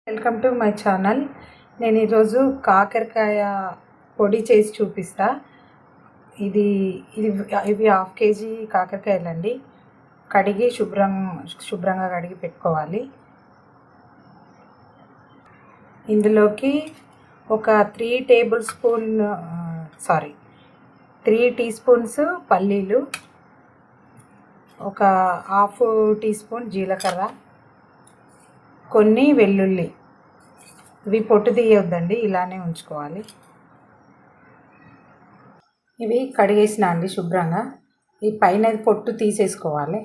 Welcome to my channel. నేను ఈరోజు కాకరకాయ పొడి చేసి చూపిస్తా. ఇది ఇది ఇవి 1/2 కేజీ కాకరకాయలండి. కడిగి శుభ్రంగా కడిగి పెట్టుకోవాలి. ఇందులోకి ఒక 3 టీ స్పూన్స్ పల్లీలు, ఒక 1/2 టీ స్పూన్ జీలకర్ర, కొన్ని వెల్లుల్లి. ఇవి పొట్టు తీయొద్దండి, ఇలానే ఉంచుకోవాలి. ఇవి కడిగేసిన అండి శుభ్రంగా. ఈ పైన పొట్టు తీసేసుకోవాలి.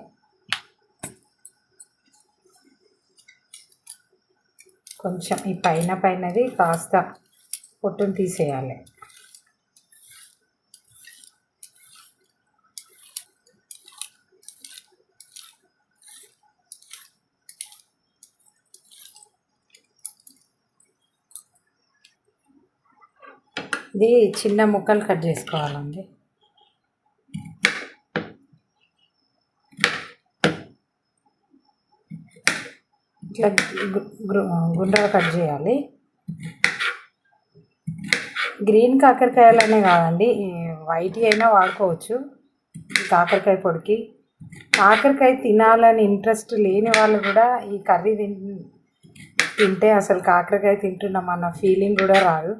కొంచెం ఈ పైనది కాస్త పొట్టును తీసేయాలి. ఇది చిన్న ముక్కలు కట్ చేసుకోవాలండి. ఇట్లా గుండ్రగా కట్ చేయాలి. గ్రీన్ కాకరకాయలనే కాదండి, వైట్ అయినా వాడుకోవచ్చు ఈ కాకరకాయ పొడికి. కాకరకాయ తినాలని ఇంట్రెస్ట్ లేని వాళ్ళు కూడా ఈ కర్రీ తింటే అసలు కాకరకాయ తింటున్నామన్న ఫీలింగ్ కూడా రాదు.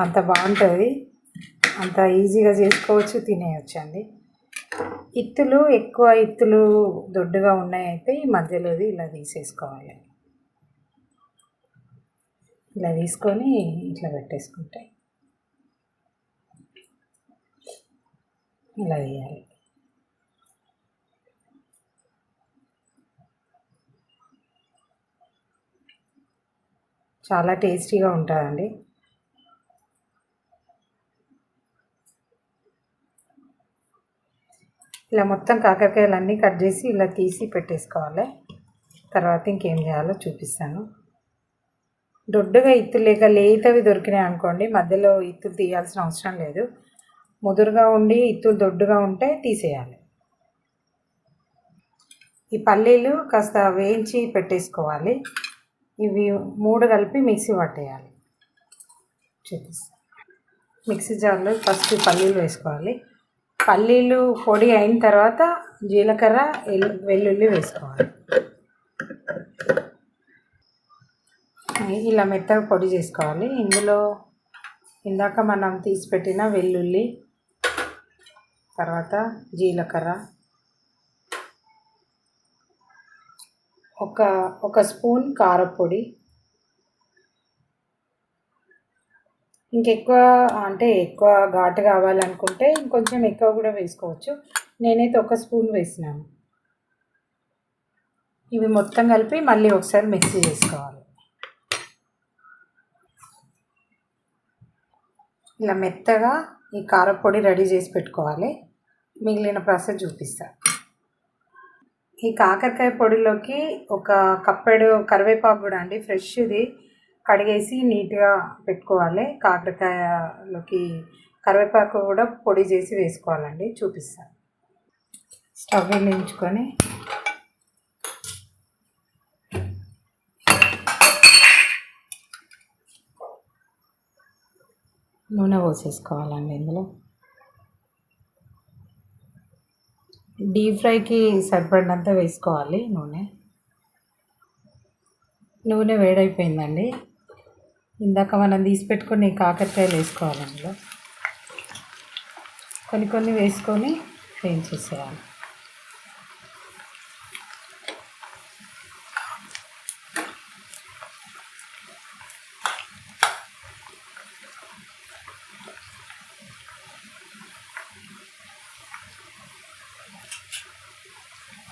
అంత బాగుంటుంది, అంత ఈజీగా చేసుకోవచ్చు, తినేయచ్చు అండి. ఎక్కువ ఇత్తులు దొడ్డుగా ఉన్నాయైతే ఈ మధ్యలోది ఇలా తీసేసుకోవాలి. ఇలా తీసుకొని ఇట్లా పెట్టేసుకుంటే ఇలా తీయాలి. చాలా టేస్టీగా ఉంటుందండి. ఇలా మొత్తం కాకరకాయలన్నీ కట్ చేసి ఇలా తీసి పెట్టేసుకోవాలి. తర్వాత ఇంకేం చేయాలో చూపిస్తాను. దొడ్డుగా ఇత్తులు లేక లేతవి దొరికినాయి అనుకోండి, మధ్యలో ఇత్తులు తీయాల్సిన అవసరం లేదు. ముదురుగా ఉండి ఇత్తులు దొడ్డుగా ఉంటే తీసేయాలి. ఈ పల్లీలు కాస్త వేయించి పెట్టేసుకోవాలి. ఇవి 3 కలిపి మిక్సీ పట్టేయాలి. చూపిస్తాను. మిక్సీ జార్లో ఫస్ట్ పల్లీలు వేసుకోవాలి. పల్లీలు పొడి అయిన తర్వాత జీలకర్ర, వెల్లుల్లి వేసుకోవాలి. ఇలా మెత్తగా పొడి చేసుకోవాలి. ఇందులో ఇందాక మనం తీసి పెట్టిన వెల్లుల్లి, తర్వాత జీలకర్ర, ఒక స్పూన్ కారపొడి, ఎక్కువ ఘాటు కావాలనుకుంటే ఇంకొంచెం ఎక్కువ కూడా వేసుకోవచ్చు. నేనైతే 1 స్పూన్ వేసినాను. ఇవి మొత్తం కలిపి మళ్ళీ ఒకసారి మిక్సీ చేసుకోవాలి. ఇలా మెత్తగా ఈ కారపొడి రెడీ చేసి పెట్టుకోవాలి. మిగిలిన ప్రాసెస్ చూపిస్తా. ఈ కాకరకాయ పొడిలోకి ఒక కప్పెడు కరివేపాకు కూడా అండి, ఫ్రెష్ది కడిగేసి నీట్గా పెట్టుకోవాలి. కాకరకాయలోకి కరివేపాకు కూడా పొడి చేసి వేసుకోవాలండి. చూపిస్తాను. స్టవ్ వెలిగించుకొని నూనె పోసేసుకోవాలండి. ఇందులో డీప్ ఫ్రైకి సరిపడినంత వేసుకోవాలి నూనె వేడైపోయిందండి. ఇందాక మనం తీసి పెట్టుకొని కాకరకాయలు వేసుకోవాలి. అందులో కొన్ని వేసుకొని వేయించేసేయాలి.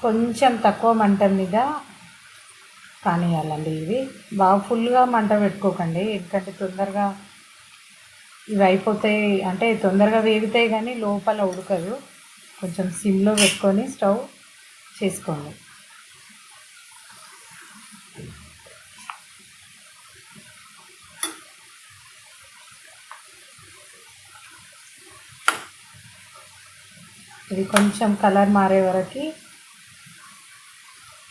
కొంచెం తక్కువ మంట మీద కానియాలండి. ఇవి బాగా ఫుల్గా మంట పెట్టుకోకండి, ఎందుకంటే తొందరగా ఇవి అయిపోతాయి. అంటే తొందరగా వేగుతాయి కానీ లోపల ఉడకదు. కొంచెం సిమ్లో పెట్టుకొని స్టవ్ చేసుకోండి. ఇది కొంచెం కలర్ మారే వరకు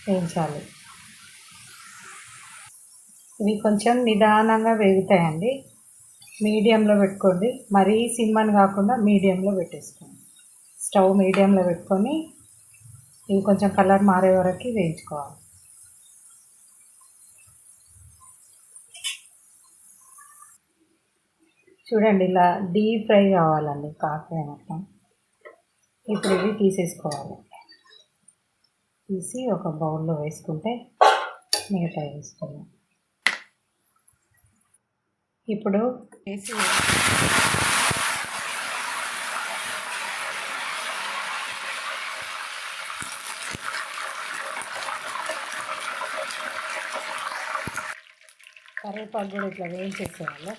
వేయించాలి. ఇవి కొంచెం నిదానంగా వేగుతాయండి. మీడియంలో పెట్టుకోండి, మరీ సిమ్ అని కాకుండా మీడియంలో పెట్టేసుకోండి. స్టవ్ మీడియంలో పెట్టుకొని ఇవి కొంచెం కలర్ మారే వరకు వేయించుకోవాలి. చూడండి, ఇలా డీప్ ఫ్రై కావాలండి కాకరకాయ మొత్తం. ఇప్పుడు ఇవి తీసేసుకోవాలి. తీసి ఒక బౌల్లో వేసుకుంటే మిగతా వేసుకున్నాం. ఇప్పుడు వేసి కరివేపాకు కూడా ఇట్లా వేయించేసేయాలి.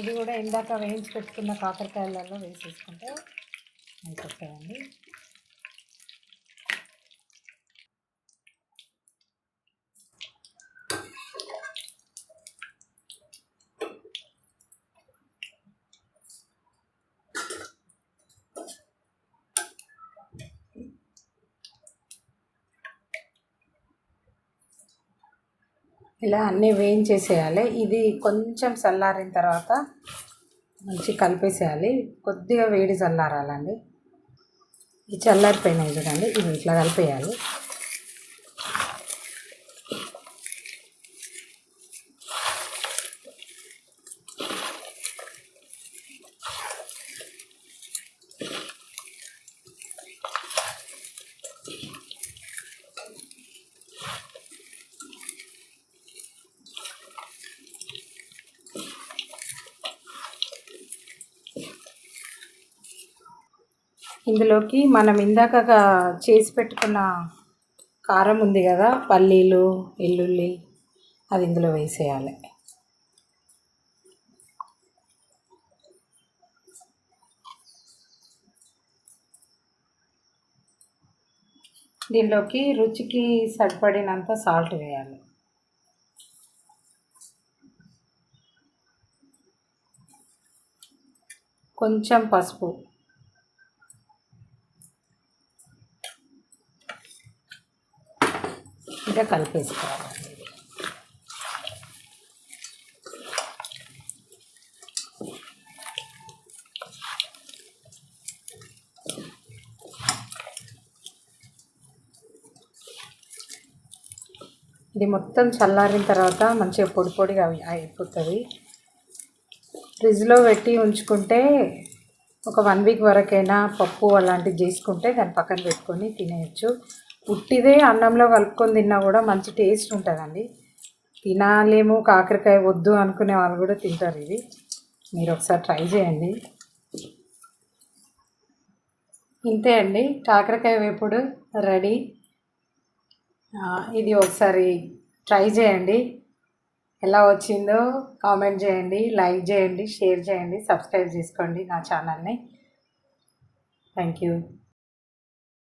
ఇది కూడా ఇందాక వేయించి పెట్టుకున్న కాకరకాయలలో వేసేసుకుంటే అయిపోతాయండి. ఇలా అన్నీ వేయించేసేయాలి. ఇది కొంచెం చల్లారిన తర్వాత మంచి కలిపేసేయాలి. కొద్దిగా వేడి చల్లారాలండి. ఈ చల్లారిపోయినాయి చూడండి, ఇవి ఇట్లా కలిపేయాలి. ఇందులోకి మనం ఇందాక చేసి పెట్టుకున్న కారం ఉంది కదా, పల్లీలు, వెల్లుల్లి, అది ఇందులో వేసేయాలి. దీనిలోకి రుచికి సరిపడినంత సాల్ట్ వేయాలి. కొంచెం పసుపు, ఇంకా కలిపేసుకోవాలి. ఇది మొత్తం చల్లారిన తర్వాత మంచిగా పొడి పొడిగా అయిపోతుంది. ఫ్రిడ్జ్లో పెట్టి ఉంచుకుంటే ఒక 1 వీక్ వరకైనా పప్పు అలాంటివి చేసుకుంటే దాన్ని పక్కన పెట్టుకొని తినేయచ్చు. ఉట్టిదే అన్నంలో కలుపుకొని తిన్నా కూడా మంచి టేస్ట్ ఉంటుందండి. తినాలేమో కాకరకాయ వద్దు అనుకునే వాళ్ళు కూడా తింటారు. ఇది మీరు ఒకసారి ట్రై చేయండి. ఇంతే అండి, కాకరకాయ వేపుడు రెడీ. ఇది ఒకసారి ట్రై చేయండి. ఎలా వచ్చిందో కామెంట్ చేయండి, లైక్ చేయండి, షేర్ చేయండి, సబ్స్క్రైబ్ చేసుకోండి నా ఛానల్ని. Thank you.